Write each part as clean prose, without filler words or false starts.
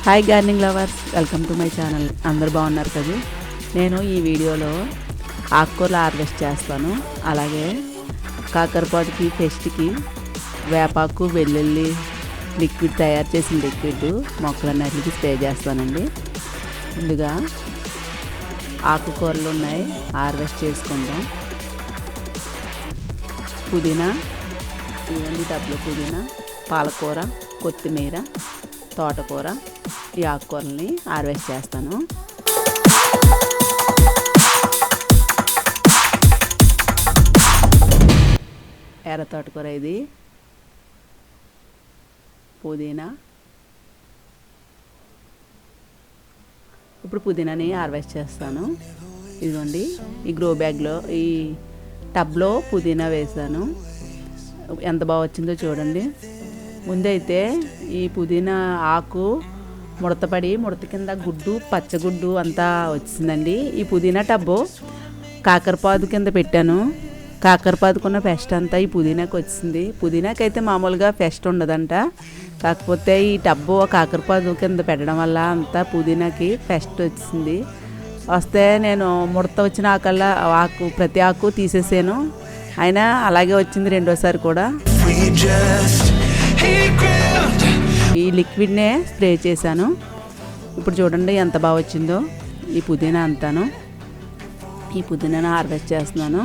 Hi gardening lovers, welcome to my channel. అందరు బాగున్నారు కదా. నేను ఈ వీడియోలో ఆకుకూరలు హార్వెస్ట్ చేస్తాను. అలాగే కాకరపాదుకి, పెస్ట్కి, వేపాకు, వెల్లుల్లి లిక్విడ్ తయారు చేసిన లిక్విడ్ మొక్కలన్నిటికి స్ప్రే చేస్తానండి. ముందుగా ఆకుకూరలు ఉన్నాయి, హార్వెస్ట్ చేసుకుందాం. పుదీనా, ఇవన్నీ టబ్లో పుదీనా, పాలకూర, కొత్తిమీర, తోటకూర, ఈ ఆకుకూరల్ని హార్వెస్ట్ చేస్తాను. ఎర్ర తోటకూర, ఇది పుదీనా. ఇప్పుడు పుదీనాని హార్వెస్ట్ చేస్తాను. ఇదిగోండి, ఈ గ్రో బ్యాగ్లో, ఈ టబ్లో పుదీనా వేసాను. ఎంత బాగా వచ్చిందో చూడండి. ముందైతే ఈ పుదీనా ఆకు ముడతపడి, ముడత కింద గుడ్డు, పచ్చగుడ్డు అంతా వచ్చిందండి. ఈ పుదీనా టబ్బు కాకరపాదు కింద పెట్టాను. కాకరపాదుకున్న పెస్ట్ అంతా ఈ పుదీనాకి వచ్చింది. పుదీనాకి అయితే మామూలుగా పెస్ట్ ఉండదంట, కాకపోతే ఈ టబ్బు కాకరపాదు కింద పెట్టడం వల్ల అంతా పుదీనాకి పెస్ట్ వచ్చింది. వస్తే నేను ముడత వచ్చిన ఆకల్లా ఆకు, ప్రతి ఆకు తీసేసాను. అయినా అలాగే వచ్చింది రెండోసారి కూడా. ఈ లిక్విడ్నే స్ప్రే చేశాను. ఇప్పుడు చూడండి ఎంత బాగా వచ్చిందో ఈ పుదీనా అంతాను. ఈ పుదీనాను హార్వెస్ట్ చేస్తున్నాను.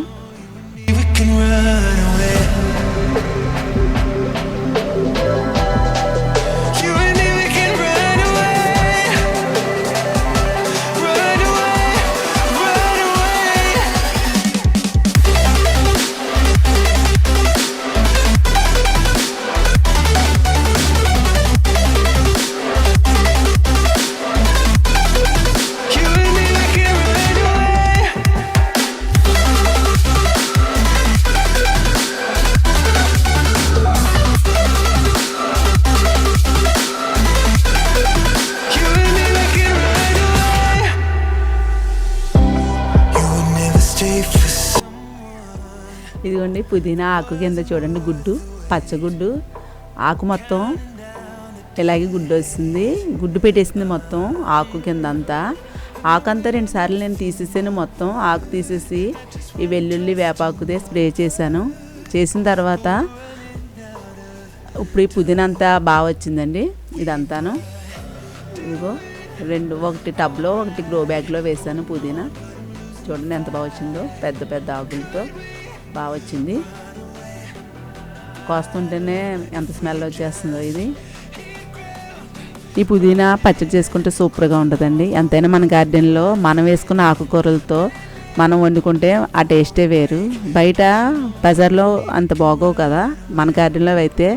ఇదిగోండి పుదీనా ఆకు కింద చూడండి గుడ్డు, పచ్చగుడ్డు. ఆకు మొత్తం ఇలాగే గుడ్డు వస్తుంది, గుడ్డు పెట్టేసింది మొత్తం ఆకు కింద అంతా. ఆకు అంతా 2 సార్లు నేను తీసేసాను. మొత్తం ఆకు తీసేసి ఈ వెల్లుల్లి, వేపాకుదే స్ప్రే చేశాను. చేసిన తర్వాత ఇప్పుడు ఈ పుదీనా అంతా బాగా వచ్చిందండి. ఇదంతాను ఇదిగో ఒకటి టబ్లో, ఒకటి గ్రో బ్యాగ్లో వేసాను పుదీనా. చూడండి ఎంత బాగా వచ్చిందో, పెద్ద పెద్ద ఆకులతో బాగా వచ్చింది. కోస్తుంటేనే ఎంత స్మెల్ వచ్చేస్తుందో ఇది. ఈ పుదీనా పచ్చడి చేసుకుంటే సూపర్గా ఉంటుందండి. ఎంతైనా మన గార్డెన్లో మనం వేసుకున్న ఆకుకూరలతో మనం వండుకుంటే ఆ టేస్టే వేరు. బయట బజార్లో అంత బాగోవు కదా, మన గార్డెన్లో అయితే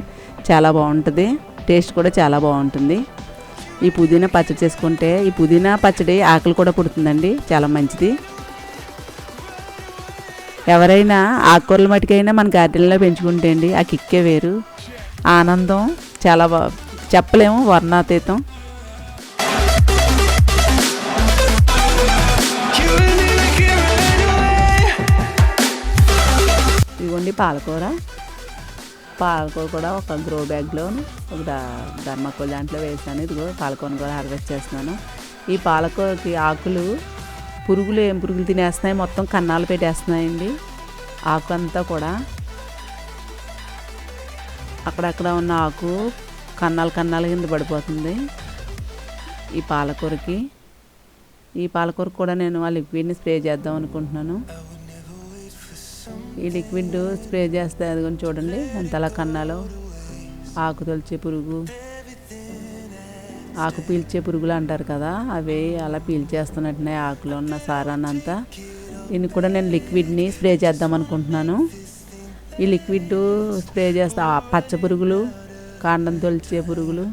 చాలా బాగుంటుంది, టేస్ట్ కూడా చాలా బాగుంటుంది. ఈ పుదీనా పచ్చడి చేసుకుంటే, ఈ పుదీనా పచ్చడి ఆకులు కూడా పుడుతుందండి, చాలా మంచిది. ఎవరైనా ఆకుకూరల మటుకైనా మన గార్డెన్లో పెంచుకుంటే అండి ఆ కిక్కే వేరు, ఆనందం చాలా చెప్పలేము, వర్ణాతీతం. ఇదిగోండి పాలకూర. పాలకూర కూడా ఒక గ్రో బ్యాగ్లో, ఒక ధర్మకోల్ దాంట్లో వేసాను. ఇదిగో పాలకూరను కూడా హార్వెస్ట్ చేస్తున్నాను. ఈ పాలకూరకి ఆకులు పురుగులు, ఏం పురుగులు తినేస్తున్నాయి, మొత్తం కన్నాలు పెట్టేస్తున్నాయండి. ఆకు అంతా కూడా అక్కడక్కడ ఉన్న ఆకు కన్నాల కింద పడిపోతుంది. ఈ పాలకూరకి కూడా నేను ఆ లిక్విడ్ని స్ప్రే చేద్దాం అనుకుంటున్నాను. ఈ లిక్విడ్ స్ప్రే చేస్తే అదిగోని చూడండి ఎంతలా కన్నాలో. ఆకు తొలిచే పురుగు, ఆకు పీల్చే పురుగులు అంటారు కదా, అవి అలా పీల్చేస్తున్నట్టున్నాయి ఆకులో ఉన్న సారాన్నంతా. దీన్ని కూడా నేను లిక్విడ్ని స్ప్రే చేద్దాం అనుకుంటున్నాను. ఈ లిక్విడ్ స్ప్రే చేస్తే పచ్చ పురుగులు, కాండం తొలిచే పురుగులు,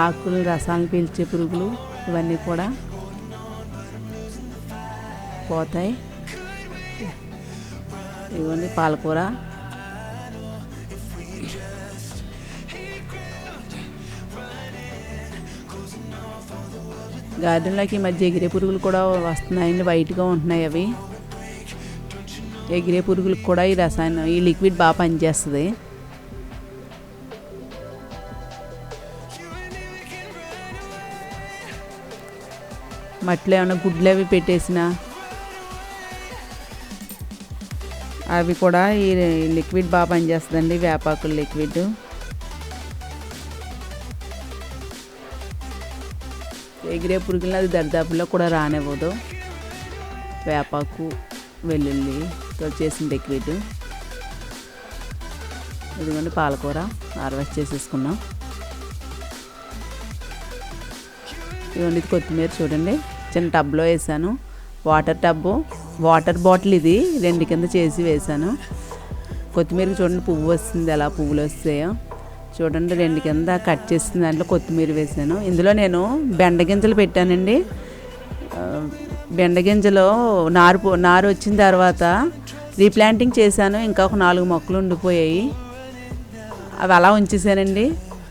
ఆకులు రసాలను పీల్చే పురుగులు, ఇవన్నీ కూడా పోతాయి. ఇదిగోండి పాలకూర. గార్డెన్లోకి ఈ మధ్య ఎగిరే పురుగులు కూడా వస్తున్నాయండి, వైట్గా ఉంటున్నాయి అవి. ఎగిరే పురుగులకు కూడా ఈ రసాయనం, ఈ లిక్విడ్ బాగా పనిచేస్తుంది. మట్టిలో ఏమైనా గుడ్లు అవి పెట్టేసిన అవి కూడా ఈ లిక్విడ్ బాగా పనిచేస్తుందండి, వేపాకుల లిక్విడ్. ఎగిరే పురుగులని అది దరిదాపుల్లో కూడా రానివ్వదు. వేపాకు వెల్లుల్లితో చేసిన లిక్విడ్. ఇదిగోండి పాలకూర హార్వెస్ట్ చేసేసుకున్నాం. ఇదిగోండి ఇది కొత్తిమీర చూడండి, చిన్న టబ్లో వేసాను. వాటర్ బాటిల్ ఇది 2 కింద చేసి వేసాను. కొత్తిమీరకి చూడండి పువ్వు వస్తుంది, ఎలా పువ్వులు వస్తాయో చూడండి. 2 కింద కట్ చేసిన దాంట్లో కొత్తిమీర వేసాను. ఇందులో నేను బెండగింజలు పెట్టానండి. బెండగింజలో నారు వచ్చిన తర్వాత రీప్లాంటింగ్ చేశాను. ఇంకా ఒక 4 మొక్కలు ఉండిపోయాయి, అవి అలా ఉంచేసానండి.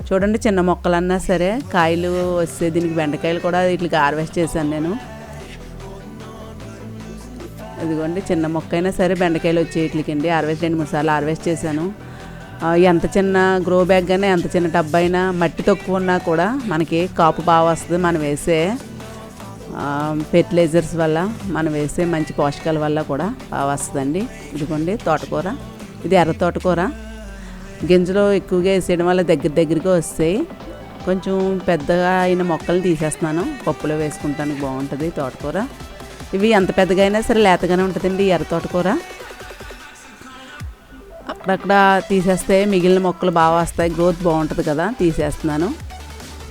చూడండి చిన్న మొక్కలన్నా సరే కాయలు వస్తే దీనికి బెండకాయలు కూడా వీటికి హార్వెస్ట్ చేశాను నేను. ఇదిగోండి చిన్న మొక్క అయినా సరే బెండకాయలు వచ్చే వీటికండి హార్వెస్ట్ 2-3 సార్లు హార్వెస్ట్ చేశాను. ఎంత చిన్న గ్రో బ్యాగ్ అయినా ఎంత చిన్న టబ్ అయినా మట్టి తక్కువ ఉన్నా కూడా మనకి కాపు బాగా వస్తుంది. మనం వేసే ఫెర్టిలైజర్స్ వల్ల, మనం వేసే మంచి పోషకాల వల్ల కూడా బాగా వస్తుందండి. ఇదిగోండి తోటకూర, ఇది ఎర్ర తోటకూర. గింజలు ఎక్కువగా వేసేయడం వల్ల దగ్గరగా వస్తాయి. కొంచెం పెద్దగా అయిన మొక్కలు తీసేస్తున్నాను, పప్పులో వేసుకుంటానికి బాగుంటుంది తోటకూర. ఇవి ఎంత పెద్దగా అయినా సరే లేతగానే ఉంటుందండి ఎర్ర తోటకూర. అక్కడక్కడ తీసేస్తే మిగిలిన మొక్కలు బాగా వస్తాయి, గ్రోత్ బాగుంటుంది కదా, తీసేస్తున్నాను.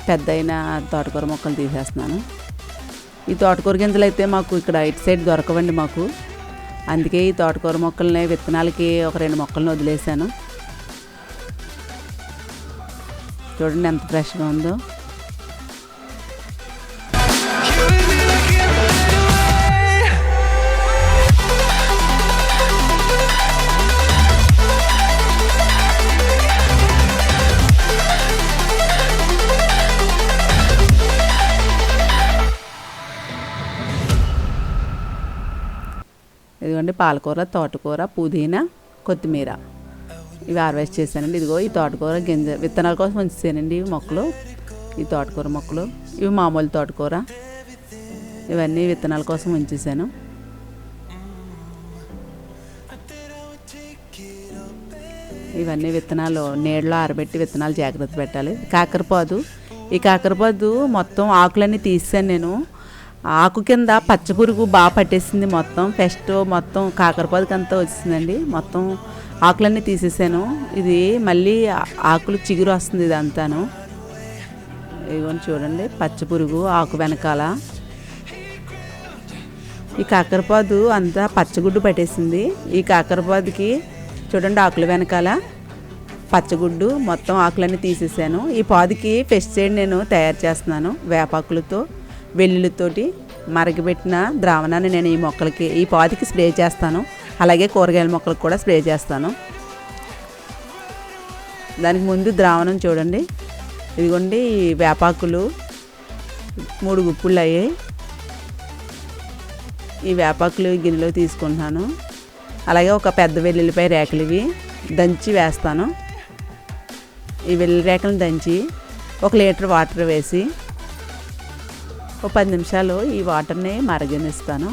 పెద్ద అయిన తోటకూర మొక్కలు తీసేస్తున్నాను. ఈ తోటకూర గింజలు అయితే మాకు ఇక్కడ ఇటు సైడ్ దొరకవండి మాకు, అందుకే ఈ తోటకూర మొక్కల్ని విత్తనాలకి ఒక 2 మొక్కలను వదిలేసాను. చూడండి ఎంత ఫ్రెష్గా ఉందో. ఇదిగోండి పాలకూర, తోటకూర, పుదీనా, కొత్తిమీర ఇవి హార్వెస్ట్ చేశానండి. ఇదిగో ఈ తోటకూర విత్తనాల కోసం ఉంచానండి ఇవి మొక్కలు, ఈ తోటకూర మొక్కలు. ఇవి మామూలు తోటకూర, ఇవన్నీ విత్తనాల కోసం ఉంచేసాను. ఇవన్నీ విత్తనాలు నీడలో ఆరబెట్టి విత్తనాలు జాగ్రత్త పెట్టాలి. కాకరపాదు, ఈ కాకరపాదు మొత్తం ఆకులన్నీ తీసాను నేను. ఆకు కింద పచ్చపురుగు బాగా పట్టేసింది, మొత్తం పెస్ట్ మొత్తం కాకరపాదుకి అంతా వచ్చిందండి. మొత్తం ఆకులన్నీ తీసేసాను. ఇది మళ్ళీ ఆకులు చిగురు వస్తుంది ఇదంతాను. ఇదిగోని చూడండి పచ్చపురుగు ఆకు వెనకాల. ఈ కాకరపాదు అంతా పచ్చగుడ్డు పట్టేసింది. ఈ కాకరపాదుకి చూడండి ఆకుల వెనకాల పచ్చగుడ్డు, మొత్తం ఆకులన్నీ తీసేసాను. ఈ పాదుకి పెస్టిసైడ్ నేను తయారు చేస్తున్నాను. వేపాకులతో వెల్లుల్లితోటి మరగబెట్టిన ద్రావణాన్ని నేను ఈ పాదుకి స్ప్రే చేస్తాను. అలాగే కూరగాయల మొక్కలకు కూడా స్ప్రే చేస్తాను. దానికి ముందు ద్రావణం చూడండి, ఇదిగోండి వేపాకులు 3 గుప్పుళ్ళు అయ్యాయి. ఈ వేపాకులు గిన్నెలో తీసుకుంటున్నాను. అలాగే ఒక పెద్ద వెల్లుల్లిపాయ రేకలు ఇవి దంచి వేస్తాను. ఈ వెల్లుల్లి రేకలను దంచి 1 లీటర్ వాటర్ వేసి ఒక 10 నిమిషాలు ఈ వాటర్ని మరగనిస్తాను.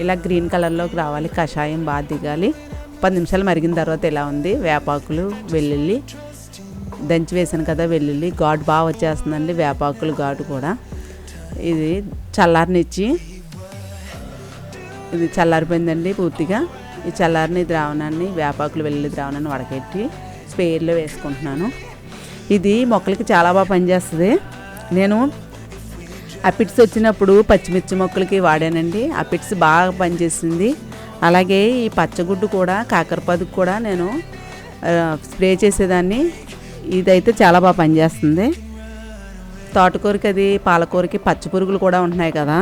ఇలా గ్రీన్ కలర్లోకి రావాలి, కషాయం బాగా దిగాలి. 10 నిమిషాలు మరిగిన తర్వాత ఇలా ఉంది. వేపాకులు వెల్లుల్లి దంచి వేసాను కదా, వెల్లుల్లి ఘాటు బాగా వచ్చేస్తుందండి, వేపాకులు ఘాటు కూడా. ఇది చల్లారనిచ్చి, ఇది చల్లారిపోయిందండి పూర్తిగా. ఈ చల్లారిని ద్రావణాన్ని వేపాకులు వెల్లుల్లి ద్రావణాన్ని వడకెట్టి స్ప్రేయర్లో వేసుకుంటున్నాను. ఇది మొక్కలకి చాలా బాగా పనిచేస్తుంది. నేను అపిడ్స్ వచ్చినప్పుడు పచ్చిమిర్చి మొక్కలకి వాడానండి, అపిడ్స్ బాగా పనిచేసింది. అలాగే ఈ పచ్చగుడ్డు కూడా కాకరపాదుకు కూడా నేను స్ప్రే చేసేదాన్ని. ఇదైతే చాలా బాగా పనిచేస్తుంది. తోటకూరకి అది పాలకూరకి పచ్చపురుగులు కూడా ఉంటున్నాయి కదా,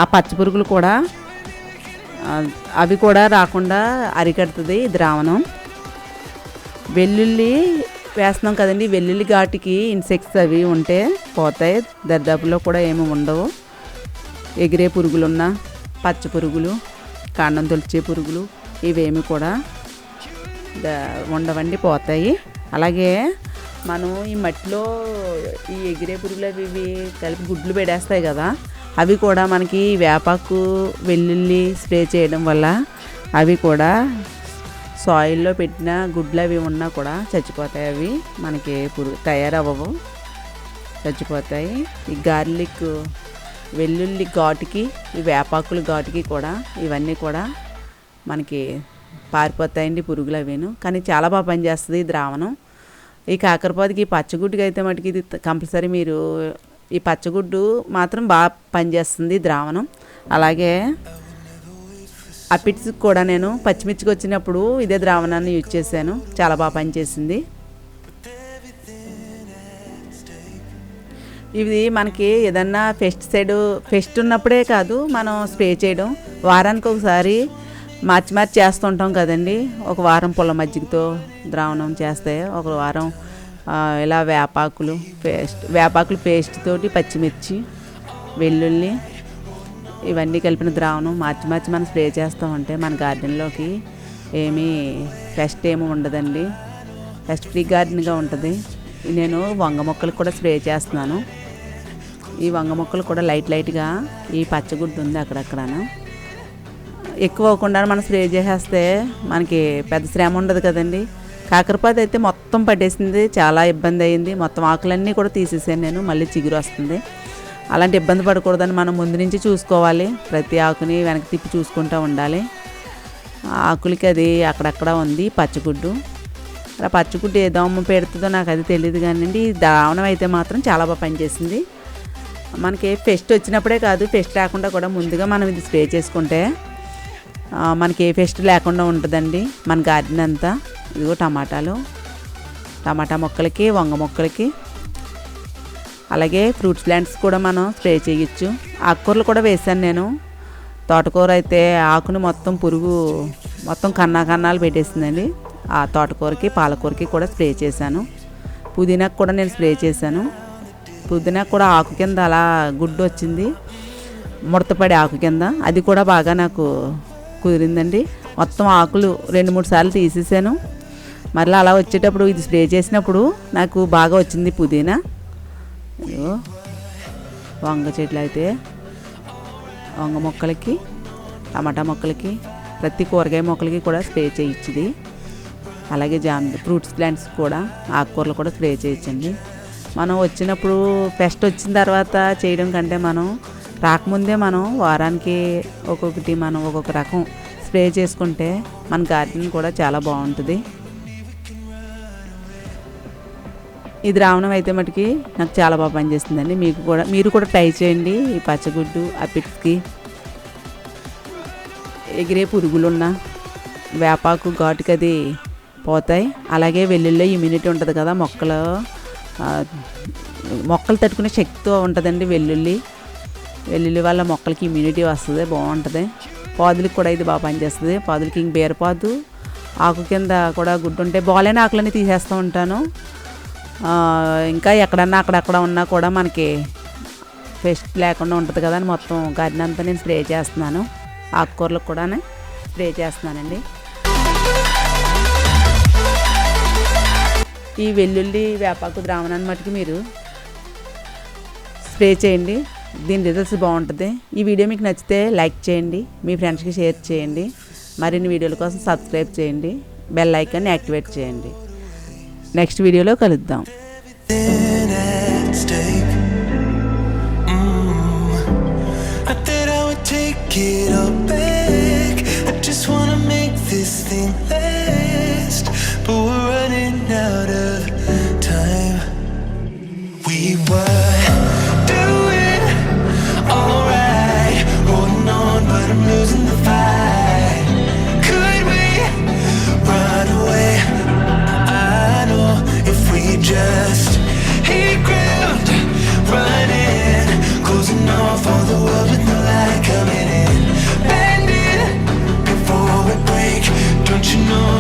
ఆ పచ్చపురుగులు కూడా అవి కూడా రాకుండా అరికడుతుంది ఈ ద్రావణం. వెల్లుల్లి వేస్తున్నాం కదండి, వెల్లుల్లి ఘాటుకి ఇన్సెక్ట్స్ అవి ఉంటే పోతాయి. దరిదాపులో కూడా ఏమి ఉండవు. ఎగిరే పురుగులున్నా, పచ్చ పురుగులు, కాండం తొలిచే పురుగులు ఇవేమి కూడా ఉండవండి, పోతాయి. అలాగే మనం ఈ మట్టిలో ఈ ఎగిరే పురుగులు అవి ఇవి కలిపి గుడ్లు పెడేస్తాయి కదా, అవి కూడా మనకి వేపాకు వెల్లుల్లి స్ప్రే చేయడం వల్ల అవి కూడా సాయిల్లో పెట్టిన గుడ్లు అవి ఉన్నా కూడా చచ్చిపోతాయి. అవి మనకి తయారవ్వవు, చచ్చిపోతాయి. ఈ గార్లిక్ వెల్లుల్లి ఘాటుకి, ఈ వేపాకుల ఘాటుకి కూడా ఇవన్నీ కూడా మనకి పారిపోతాయండి పురుగులు అవిను. కానీ చాలా బాగా పనిచేస్తుంది ఈ ద్రావణం. ఈ కాకరపాదుకి ఈ పచ్చగుడ్డుకి అయితే మటుకు ఇది కంపల్సరీ మీరు ఈ పచ్చగుడ్డు మాత్రం బాగా పనిచేస్తుంది ద్రావణం. అలాగే అపిట్స్కి కూడా నేను పచ్చిమిర్చికి వచ్చినప్పుడు ఇదే ద్రావణాన్ని యూజ్ చేశాను, చాలా బాగా పనిచేసింది. ఇది మనకి ఏదన్నా పెస్ట్ ఉన్నప్పుడే కాదు మనం స్ప్రే చేయడం, వారానికి ఒకసారి మార్చి చేస్తుంటాం కదండి. ఒక వారం పుల్ల మజ్జిగతో ద్రావణం చేస్తే, ఒక వారం ఇలా వేపాకులు పేస్ట్ తోటి పచ్చిమిర్చి వెల్లుల్లి ఇవన్నీ కలిపిన ద్రావణం మార్చి మనం స్ప్రే చేస్తూ ఉంటే మన గార్డెన్లోకి ఏమీ పెస్ట్ ఏమి ఉండదండి, పెస్ట్ ఫ్రీ గార్డెన్గా ఉంటుంది. నేను వంగ మొక్కలకు కూడా స్ప్రే చేస్తున్నాను. ఈ వంగ మొక్కలు కూడా లైట్గా ఈ పచ్చగుడ్డు ఉంది అక్కడక్కడను, ఎక్కువ అవ్వకుండా మనం స్ప్రే చేసేస్తే మనకి పెద్ద శ్రమ ఉండదు కదండి. కాకరపాదు అయితే మొత్తం పట్టేసింది, చాలా ఇబ్బంది అయ్యింది. మొత్తం ఆకులన్నీ కూడా తీసేసాను నేను, మళ్ళీ చిగురు వస్తుంది. అలాంటి ఇబ్బంది పడకూడదని మనం ముందు నుంచి చూసుకోవాలి, ప్రతి ఆకుని వెనక్కి తిప్పి చూసుకుంటూ ఉండాలి. ఆకులకి అది అక్కడక్కడ ఉంది పచ్చగుడ్డు. అలా పచ్చగుడ్డు ఏ దోమ పెడుతుందో నాకు అది తెలియదు కానివ్వండి, ఈ ద్రావణం అయితే మాత్రం చాలా బాగా పనిచేసింది. మనకి పెస్ట్ వచ్చినప్పుడే కాదు, పెస్ట్ రాకుండా కూడా ముందుగా మనం ఇది స్ప్రే చేసుకుంటే మనకి ఏ పెస్ట్ లేకుండా ఉంటుందండి మన గార్డెన్ అంతా. ఇదిగో టమాటా మొక్కలకి, వంగ మొక్కలకి, అలాగే ఫ్రూట్స్ ప్లాంట్స్ కూడా మనం స్ప్రే చేయొచ్చు. ఆకుకూరలు కూడా వేసాను నేను. తోటకూర అయితే ఆకుని మొత్తం పురుగు మొత్తం కన్నాలు పెట్టేసిందండి. ఆ తోటకూరకి, పాలకూరకి కూడా స్ప్రే చేశాను. పుదీనాకు కూడా నేను స్ప్రే చేశాను. పుదీనాకు కూడా ఆకు కింద అలా గుడ్డు వచ్చింది, ముడతపడి ఆకు కింద, అది కూడా బాగా నాకు కుదిరిందండి. మొత్తం ఆకులు 2-3 సార్లు తీసేసాను. మళ్ళీ అలా వచ్చేటప్పుడు ఇది స్ప్రే చేసినప్పుడు నాకు బాగా వచ్చింది పుదీనా. వంగ చెట్లు అయితే వంగ మొక్కలకి, టమాటా మొక్కలకి, ప్రతి కూరగాయ మొక్కలకి కూడా స్ప్రే చేయొచ్చుది. అలాగే ఫ్రూట్స్ ప్లాంట్స్ కూడా, ఆకుకూరలు కూడా స్ప్రే చేయొచ్చండి. మనం వచ్చినప్పుడు పెస్ట్ వచ్చిన తర్వాత చేయడం కంటే మనం రాకముందే మనం వారానికి మనం ఒక్కొక్క రకం స్ప్రే చేసుకుంటే మన గార్డెన్ కూడా చాలా బాగుంటుంది. ఈ ద్రావణం అయితే మటుకి నాకు చాలా బాగా పనిచేస్తుందండి. మీరు కూడా ట్రై చేయండి. ఈ పచ్చగుడ్డు అపిట్స్కి, ఎగిరే పురుగులున్న, వేపాకు ఘాటుకి అది పోతాయి. అలాగే వెల్లుల్లి ఇమ్యూనిటీ ఉంటుంది కదా, మొక్కలు తట్టుకునే శక్తితో ఉంటుందండి వెల్లుల్లి వల్ల మొక్కలకి ఇమ్యూనిటీ వస్తుంది, బాగుంటుంది. పాదులకి కూడా ఇది బాగా పనిచేస్తుంది. పాదులకి బీరపాదు ఆకు కింద కూడా గుడ్డు ఉంటే బాగాలేని ఆకులన్నీ తీసేస్తూ ఉంటాను. ఇంకా ఎక్కడన్నా అక్కడక్కడ ఉన్నా కూడా మనకి పెస్ట్ లేకుండా ఉంటుంది కదా అని మొత్తం గార్డెన్ అంతా నేను స్ప్రే చేస్తున్నాను. ఆకుకూరలకు కూడా స్ప్రే చేస్తున్నానండి. ఈ వెల్లుల్లి వేపాకు ద్రావణాన్ని మటుకు మీరు స్ప్రే చేయండి, దీని రిజల్ట్స్ బాగుంటుంది. ఈ వీడియో మీకు నచ్చితే లైక్ చేయండి, మీ ఫ్రెండ్స్కి షేర్ చేయండి. మరిన్ని వీడియోల కోసం సబ్స్క్రైబ్ చేయండి, బెల్ ఐకాన్ని యాక్టివేట్ చేయండి. నెక్స్ట్ వీడియోలో కలుద్దాం. Just hit ground, running, closing off all the world with no light coming in. Bending before we break. Don't you know?